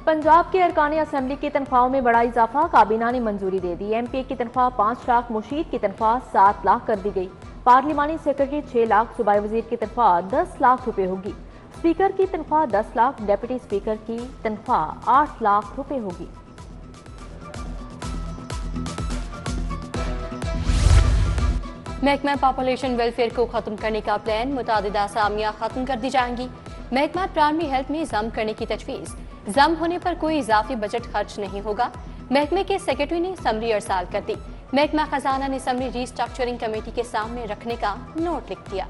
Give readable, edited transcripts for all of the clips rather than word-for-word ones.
पंजाब के अरकान असम्बली की तनख्वाहों में बड़ा इजाफा, काबीना ने मंजूरी दे दी। MP की तनख्वाह 5 लाख, मुशीद की तनख्वाह 7 लाख कर दी गई। पार्लिमानी सेक्रेटरी 6 लाख, सूबाई वजीर की तनख्वाह 10 लाख रुपए होगी। स्पीकर की तनख्वाह 10 लाख, डेप्यूटी स्पीकर की तनख्वाह 8 लाख रुपए होगी। महकमा पॉपुलेशन वेलफेयर को खत्म करने का प्लान, मुतादिद असामियां खत्म कर दी जाएंगी। महकमा प्राइमरी हेल्थ में जम करने की तजवीज़, जम होने पर कोई इजाफी बजट खर्च नहीं होगा। महकमे के सेक्रेटरी ने समरी अरसाल कर दी। महकमा खजाना ने समरी रीस्ट्रक्चरिंग कमेटी के सामने रखने का नोट लिख दिया।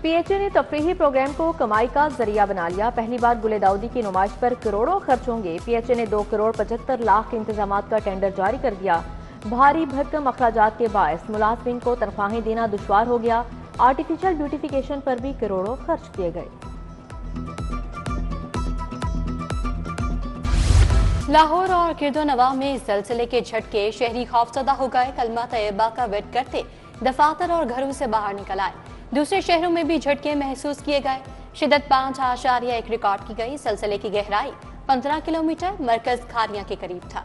PHA ने तफरीही प्रोग्राम को कमाई का जरिया बना लिया। पहली बार गुले दाऊदी की नुमाइश पर करोड़ों खर्च होंगे। PHA ने 2 करोड़ 75 लाख के इंतजामात का टेंडर जारी कर दिया। भारी भरकम अखराजात के बायस मुलाजमीन को तनख्वाहें देना दुश्वार हो गया। आर्टिफिशियल ब्यूटिफिकेशन पर भी करोड़ों खर्च किए गए। लाहौर और किर्दोनवा में ज़लज़ले के झटके, शहरी खौफजदा हो गए। कलमा तैयबा का वेट करते दफातर और घरों से बाहर निकल आए। दूसरे शहरों में भी झटके महसूस किए गए। शिद्दत 5.1 रिकॉर्ड की गई। ज़लज़ले की गहराई 15 किलोमीटर, मरकज खारियां के करीब था।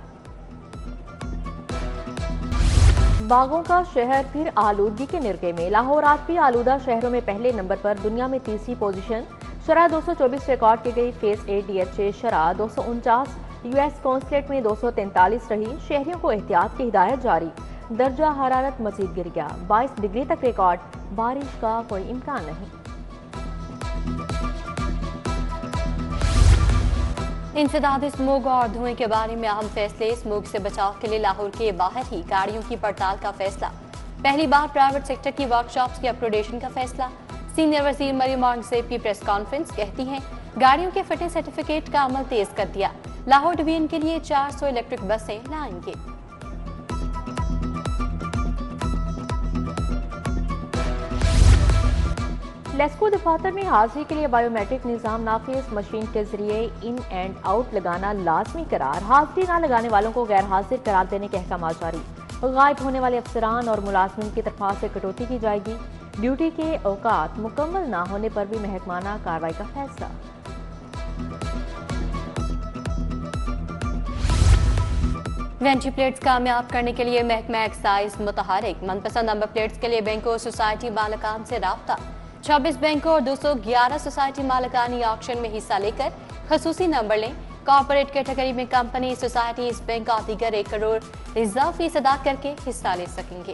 बागों का शहर फिर आलूदगी के निरके में। लाहौर आज भी आलूदा शहरों में पहले नंबर पर, दुनिया में तीसरी पोजीशन। शरह 224 रिकॉर्ड की गई। फेज 8 DHA शरह 249, US कौंसलेट में 243 रही। शहरियों को एहतियात की हिदायत जारी। दर्जा हरारत मजीद गिर गया, 22 डिग्री तक रिकॉर्ड। बारिश का कोई इम्कान नहीं। इंसदाद स्मोग और धुएं के बारे में अहम फैसले। स्मोग से बचाव के लिए लाहौर के बाहर ही गाड़ियों की पड़ताल का फैसला। पहली बार प्राइवेट सेक्टर की वर्कशॉप्स की अपग्रेडेशन का फैसला। सीनियर वजीर मरियम औरंगजेब की प्रेस कॉन्फ्रेंस, कहती हैं गाड़ियों के फिटनेस सर्टिफिकेट का अमल तेज कर दिया। लाहौर डिवीजन के लिए 400 इलेक्ट्रिक बसें लाएंगे। लेस्को दफातर में हाजिरी के लिए बायोमेट्रिक निज़ाम नाफिज। मशीन के जरिए इन एंड आउट लगाना लाजमी करार। हाजिरी न लगाने वालों को गैर हाजिर करार देने के अहकाम जारी। गायब होने वाले अफसरान और मुलाजमीन की तरफ से कटौती की जाएगी। ड्यूटी के औकात मुकम्मल न होने पर भी महकमाना कार्रवाई का फैसला। वेंटी प्लेट्स कामयाब करने के लिए महकमा एक्साइज मुतहरिक। मनपसंद नंबर प्लेट्स के लिए बैंकों सोसाइटी मालिकान से राब्ता। 26 बैंकों और 211 सोसाइटी मालिकानी ऑक्शन में हिस्सा लेकर खसूसी नंबर लें। कॉर्पोरेट कैटेगरी में कंपनी, सोसाइटीज, बैंक और दीगर 1 करोड़ रिजर्व फीस अदा करके हिस्सा ले सकेंगे।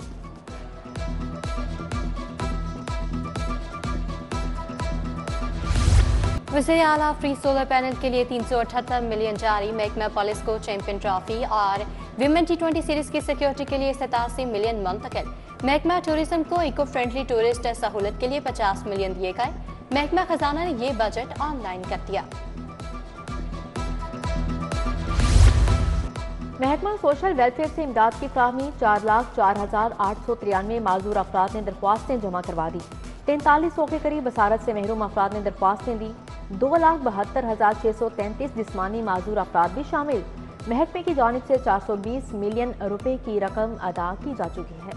वज़ीर आला फ्री सोलर पैनल के लिए 378 मिलियन जारी। महकमा पुलिस को चैंपियन ट्रॉफी और विमेन T20 सीरीज की सिक्योरिटी के लिए 87 मिलियन मुंतकिल। महकमा टूरिज्म को इको फ्रेंडली टूरिस्ट सहूलत के लिए 50 मिलियन दिए गए। महकमा खजाना ने ये बजट ऑनलाइन कर दिया। महकमा सोशल वेलफेयर से इमदाद की फराहमी। 4,04,893 माजूर अफराद ने दरख्वास्तें जमा करवा दी। 4300 के करीब बसारत से महरूम अफराद ने दरख्वास्तें दी। 2,72,633 जिस्मानी माजूर अफराद भी शामिल। महकमे की जानिब से 420 मिलियन रुपए की रकम अदा की जा चुकी है।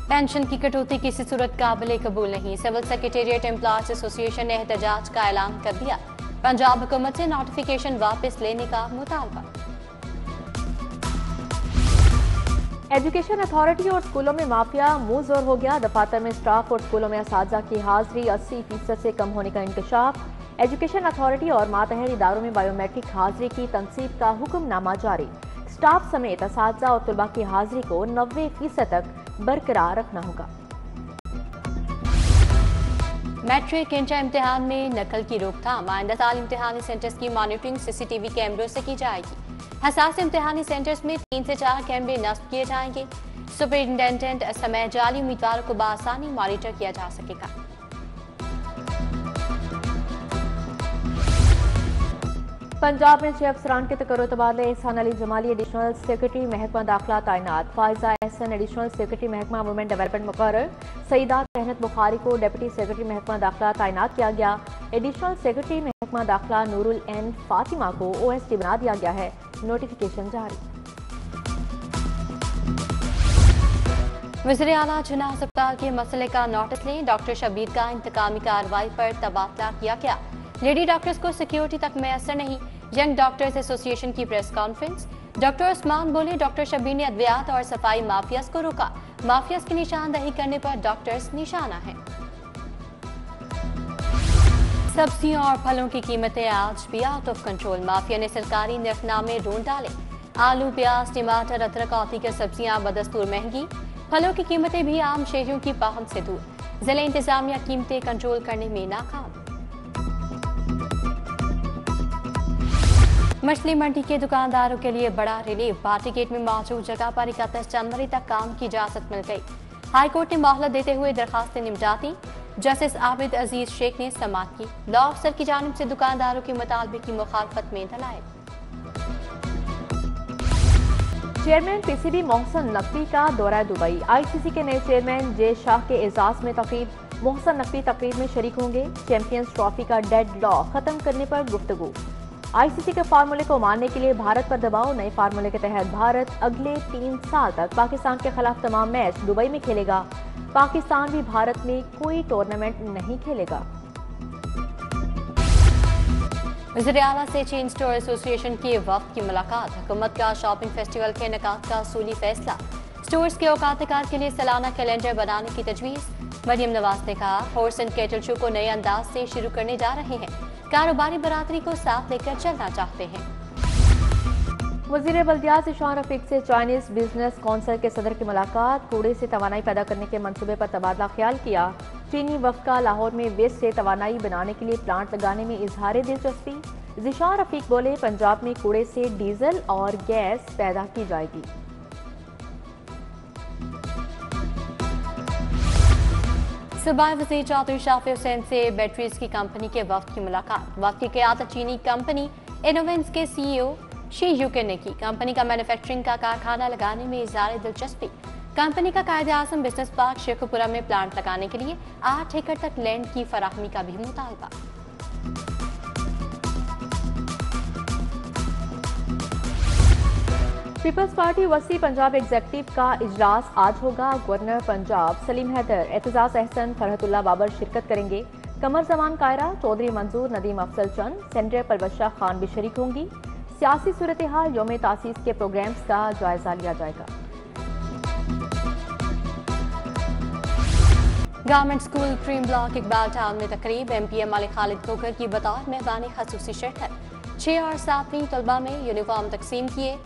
पेंशन की कटौती किसी सूरत काबिल कबूल नहीं। सिविल सेक्रेटेरिएट एम्प्लॉयज एसोसिएशन ने एहतजाज का ऐलान कर दिया। पंजाब हुकूमत से नोटिफिकेशन वापस लेने का मुतालबा। एजुकेशन अथॉरिटी और स्कूलों में माफिया मुंह जोर हो गया। दफातर में स्टाफ और स्कूलों में असातिज़ा की हाजिरी 80% से कम होने का इंकशाफ। एजुकेशन अथॉरिटी और मातहत इदारों में बायोमेट्रिक हाजिरी की तनसीब का हुक्मनामा जारी। स्टाफ समेत असातिज़ा और तलबा की हाजिरी को 90% तक बरकरार रखना होगा। मैट्रिक इंटर इम्तिहान में नकल की रोकथाम। आइंदा साल इम्तिहानी सेंटर्स की मॉनिटरिंग CCTV कैमरों से की जाएगी। हसास इम्तिहानी सेंटर्स में 3 से 4 कैमरे नस्ब किए जाएंगे। सुपरिंटेंडेंट समय जाली उम्मीदवारों को बआसानी मॉनिटर किया जा सकेगा। पंजाब में 6 अफसरान के तकर्रुर तबादले। एहसान अली जमाली एडिशनल सेक्रेटरी महकमा दाखिला तैनात। फायजा एहसन एडिशनल सेक्रेटरी महकमा वुमेन डेवलपमेंट मुकर्रर। सईदा तहनत बुखारी को डिप्टी सेक्रेटरी महकमा दाखिला तैनात किया गया। एडिशनल सेक्रेटरी महकमा दाखिला नूरुल एन फातिमा को OSD बना दिया गया है। नोटिफिकेशन जारी। वज़ीर आला जिन्ना अस्पताल के मसले का नोटिस लें। डॉक्टर शबीर का इंतकामी कार्रवाई पर तबादला किया गया। लेडी डॉक्टर्स को सिक्योरिटी तक मैसर नहीं। यंग डॉक्टर्स एसोसिएशन की प्रेस कॉन्फ्रेंस। डॉक्टर उस्मान बोले, डॉक्टर शबीर ने अद्वियात और सफाई माफियाज को रोका। माफियाज की निशानदही करने पर डॉक्टर्स निशाना है। सब्जियों और फलों की कीमतें आज भी आउट ऑफ कंट्रोल। माफिया ने सरकारी निर्खनामे रोन डाले। आलू, प्याज, टमाटर, अदरक और दीगर सब्जियां बदस्तूर महंगी। फलों की कीमतें भी आम शहरियों की पहुंच से दूर। जिला इंतजामिया कीमतें कंट्रोल करने में नाकाम। मछली मंडी के दुकानदारों के लिए बड़ा रिलीफ। पार्टी गेट में मौजूद जगह पर 31 जनवरी तक काम की इजाजत मिल गई। हाईकोर्ट ने मोहलत देते हुए दरखास्तें निपटा दी। जस्टिस आबिद अजीज शेख ने समाअत की। लॉ अफसर की जानिब से दुकानदारों के मुतालबे की मुखालफत में दलाइल। चेयरमैन पीसीबी मोहसन नकवी का दौरा दुबई। आईसीसी के नए चेयरमैन जे शाह के एजाज में तकरीब। मोहसन नकवी तकरीब में शरीक होंगे। चैंपियंस ट्रॉफी का डेड लॉक खत्म करने पर गुफ्तगू। आईसीसी के फार्मूले को मानने के लिए भारत पर दबाव। नए फार्मूले के तहत भारत अगले 3 साल तक पाकिस्तान के खिलाफ तमाम मैच दुबई में खेलेगा। पाकिस्तान भी भारत में कोई टूर्नामेंट नहीं खेलेगा। वज़ीर आला से चेन स्टोर एसोसिएशन के वफ्द की मुलाकात। हुकूमत का शॉपिंग फेस्टिवल के इनेकाद का असूली फैसला। स्टोर्स के औकात-ए-कार के लिए सालाना कैलेंडर बनाने की तजवीज़। मरियम नवाज ने कहा, हॉर्स एंड कैटल शो को नए अंदाज से शुरू करने जा रहे हैं। कारोबारी बरादरी को साथ लेकर चलना चाहते हैं। वज़ीर बल्दियात ज़ीशान रफीक से चाइनीज बिजनेस कौंसिल के सदर की मुलाकात। कूड़े से तवानाई पैदा करने के मंसूबे पर तबादला ख्याल किया। चीनी वफ़द का लाहौर में वेस्ट से तवानाई बनाने के लिए प्लांट लगाने में इजहार दिलचस्पी। ज़ीशान रफीक बोले, पंजाब में कूड़े से डीजल और गैस पैदा की जाएगी। सूबाई वज़ीर चौधरी शाफी हुसैन से बैटरीज की कंपनी के वफ्द की मुलाकात। वफ्द की क़यादत चीनी कंपनी इनोवेंस के सीईओ शी यूके ने की। कंपनी का मैन्युफैक्चरिंग का कारखाना लगाने में इज़हार दिलचस्पी। कंपनी का कायदे आज़म बिजनेस पार्क शेखुपुरा में प्लांट लगाने के लिए 8 एकड़ तक लैंड की फराहमी का भी मुतालबा। पीपल्स पार्टी वसी पंजाब एग्जीक्यूटिव का इजलास आज होगा। गवर्नर पंजाब सलीम हैदर, एतजाज अहसन, फरहतुल्ला बाबर शिरकत करेंगे। कमर जमान कायरा, चौधरी मंजूर, नदीम अफजल चंद, सेनेटर परवश खान भी शरीक होंगी। सियासी सूरत हाल, यौम तासीस के प्रोग्राम्स का जायजा लिया जाएगा। Government school cream block Iqbal town में तकरीब। एमपीएम मालिक खालिद खोखर की बतौर मेहमानी खसूसी शिरकत। 6 और 7वीं तलबा में यूनिफॉर्म तकसीम किए।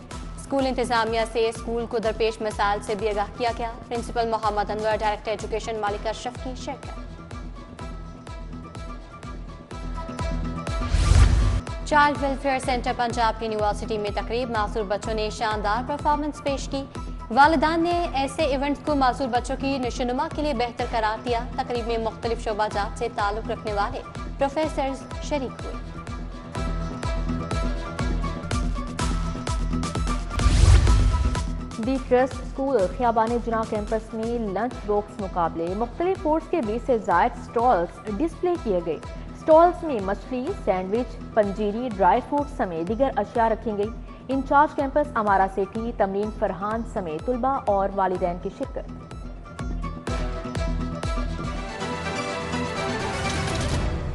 स्कूल इंतजामिया से स्कूल को दरपेश मसाइल से भी आगाह किया गया। Principal Mohammad Anwar, director education Malik Ashraf की शिरकत। Child welfare centre Punjab university में तकरीब। मासूर बच्चों ने शानदार परफॉर्मेंस पेश की। वालिदान ने ऐसे इवेंट्स को मासूर बच्चों की नशोनुमा के लिए बेहतर करार दिया। तकरीब में मुख्तलिफ शोबाजात से ताल्लुक रखने वाले प्रोफेसर्स शरीक हुए। दी ट्रस्ट स्कूल खियाबान जना कैंपस में लंच बॉक्स मुकाबले। मुख्तलिफ फूड्स के 20 से ज़ायद स्टॉल्स डिस्प्ले किए गए। स्टॉल्स में मछली, सैंडविच, पंजीरी, ड्राई फ्रूट समेत दीगर अशिया रखी गई। इंचार्ज कैंपस अमारा सेठी, तमरीन फरहान समेत तुलबा और वालिदैन की शिरकत।